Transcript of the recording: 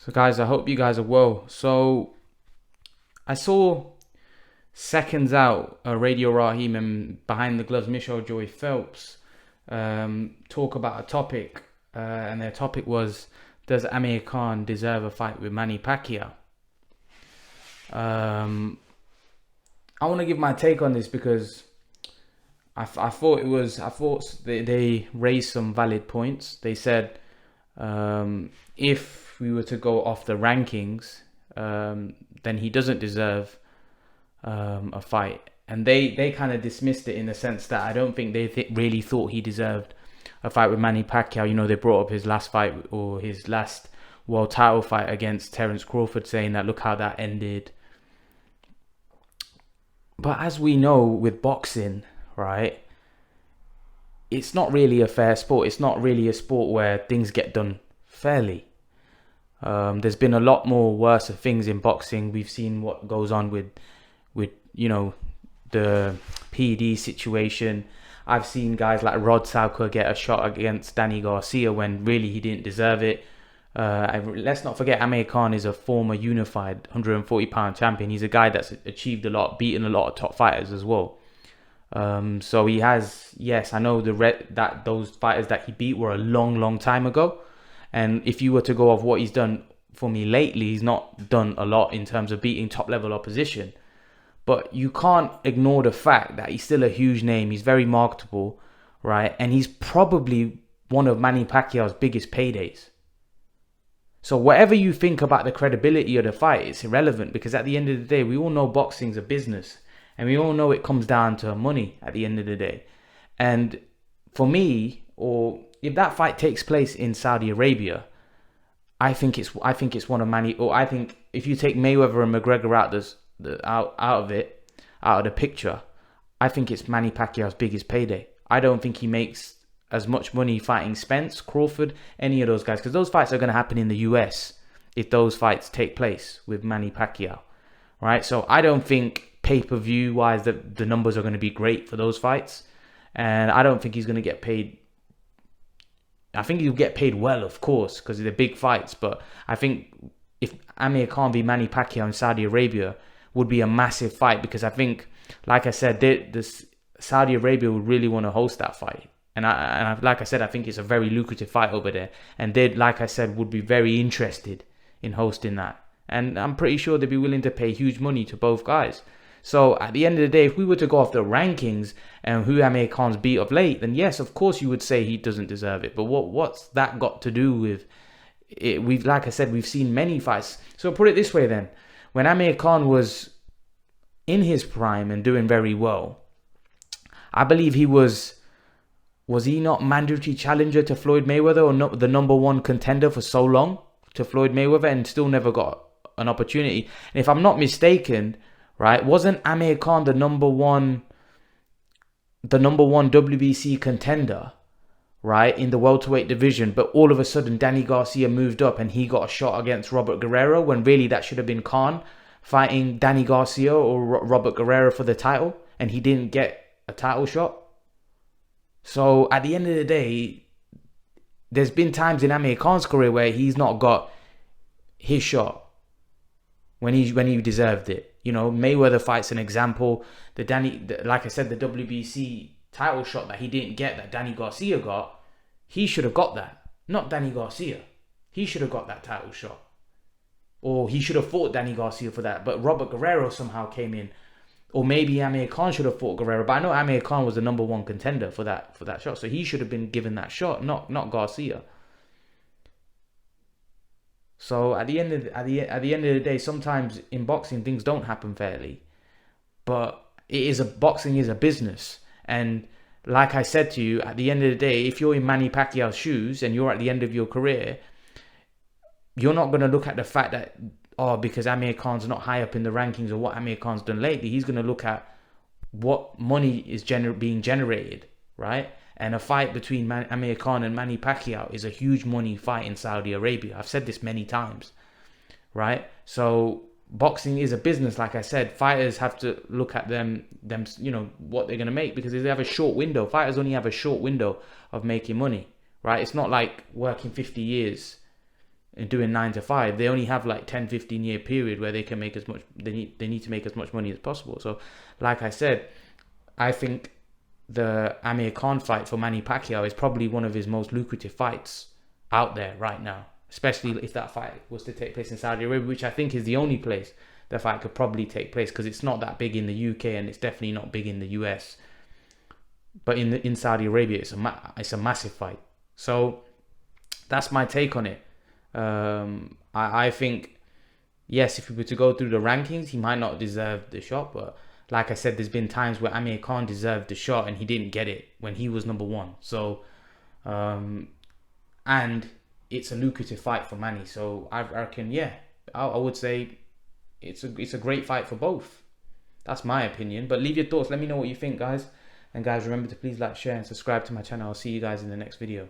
So guys, I hope you guys are well. So I saw seconds out Radio Raheem and Behind the Gloves Michelle Joy Phelps talk about a topic, and their topic was, does Amir Khan deserve a fight with Manny Pacquiao? I want to give my take on this because I thought they raised some valid points. They said if we were to go off the rankings, then he doesn't deserve a fight. And they kind of dismissed it in the sense that I don't think they really thought he deserved a fight with Manny Pacquiao. You know, they brought up his last fight or his last world title fight against Terence Crawford, saying that look how that ended. But as we know with boxing, right, it's not really a fair sport. It's not really a sport where things get done fairly. There's been a lot more worse things in boxing. We've seen what goes on with the PD situation. I've seen guys like Rod Sauker get a shot against Danny Garcia when really he didn't deserve it. Let's not forget Amir Khan is a former unified 140-pound champion. He's a guy that's achieved a lot, beaten a lot of top fighters as well. So he has, yes, I know that those fighters that he beat were a long time ago. And if you were to go off what he's done for me lately, he's not done a lot in terms of beating top level opposition. But you can't ignore the fact that he's still a huge name. He's very marketable, right? And he's probably one of Manny Pacquiao's biggest paydays. So whatever you think about the credibility of the fight, it's irrelevant, because at the end of the day, we all know boxing's a business. And we all know it comes down to money at the end of the day. And for me, or if that fight takes place in Saudi Arabia, I think it's one of Manny. Or I think if you take Mayweather and McGregor out of the picture, I think it's Manny Pacquiao's biggest payday. I don't think he makes as much money fighting Spence, Crawford, any of those guys, because those fights are going to happen in the US if those fights take place with Manny Pacquiao, right? So I don't think pay-per-view wise the numbers are going to be great for those fights, and I don't think he's going to get paid. I think he'll get paid well, of course, because they're big fights, but I think if Amir Khan v Manny Pacquiao in Saudi Arabia would be a massive fight, because I think, like I said, this Saudi Arabia would really want to host that fight. And like I said, I think it's a very lucrative fight over there. And they, like I said, would be very interested in hosting that. And I'm pretty sure they'd be willing to pay huge money to both guys. So at the end of the day, if we were to go off the rankings and who Amir Khan's beat of late, then yes, of course you would say he doesn't deserve it. But what's that got to do with it? Like I said, we've seen many fights. So put it this way then. When Amir Khan was in his prime and doing very well, I believe he was he not mandatory challenger to Floyd Mayweather, or not the number one contender for so long to Floyd Mayweather, and still never got an opportunity? And if I'm not mistaken, right, wasn't Amir Khan the number one WBC contender, right, in the welterweight division? But all of a sudden Danny Garcia moved up and he got a shot against Robert Guerrero, when really that should have been Khan fighting Danny Garcia or Robert Guerrero for the title, and he didn't get a title shot. So at the end of the day, there's been times in Amir Khan's career where he's not got his shot when he deserved it. You know, Mayweather fight's an example. Like I said, the WBC title shot that he didn't get, that Danny Garcia got, he should have got that. Not Danny Garcia. He should have got that title shot. Or he should have fought Danny Garcia for that. But Robert Guerrero somehow came in. Or maybe Amir Khan should have fought Guerrero. But I know Amir Khan was the number one contender for that shot. So he should have been given that shot, not Garcia. So at the end of the day, sometimes in boxing things don't happen fairly. But boxing is a business. And like I said to you, at the end of the day, if you're in Manny Pacquiao's shoes and you're at the end of your career, you're not going to look at the fact that, because Amir Khan's not high up in the rankings or what Amir Khan's done lately. He's going to look at what money is being generated, right? And a fight between Amir Khan and Manny Pacquiao is a huge money fight in Saudi Arabia. I've said this many times, right? So boxing is a business, like I said. Fighters have to look at them, what they're going to make, because they have a short window. Fighters only have a short window of making money, right? It's not like working 50 years and doing 9 to 5, they only have like 10-15 year period where they can make as much, they need to make as much money as possible. So like I said, I think the Amir Khan fight for Manny Pacquiao is probably one of his most lucrative fights out there right now, especially if that fight was to take place in Saudi Arabia, which I think is the only place the fight could probably take place, because it's not that big in the UK and it's definitely not big in the US. But in Saudi Arabia, it's a massive fight. So that's my take on it. I think, yes, if we were to go through the rankings, he might not deserve the shot, but like I said, there's been times where Amir Khan deserved the shot and he didn't get it when he was number one. So, and it's a lucrative fight for Manny. So I reckon, yeah, I would say it's a great fight for both. That's my opinion. But leave your thoughts. Let me know what you think, guys. And guys, remember to please like, share, and subscribe to my channel. I'll see you guys in the next video.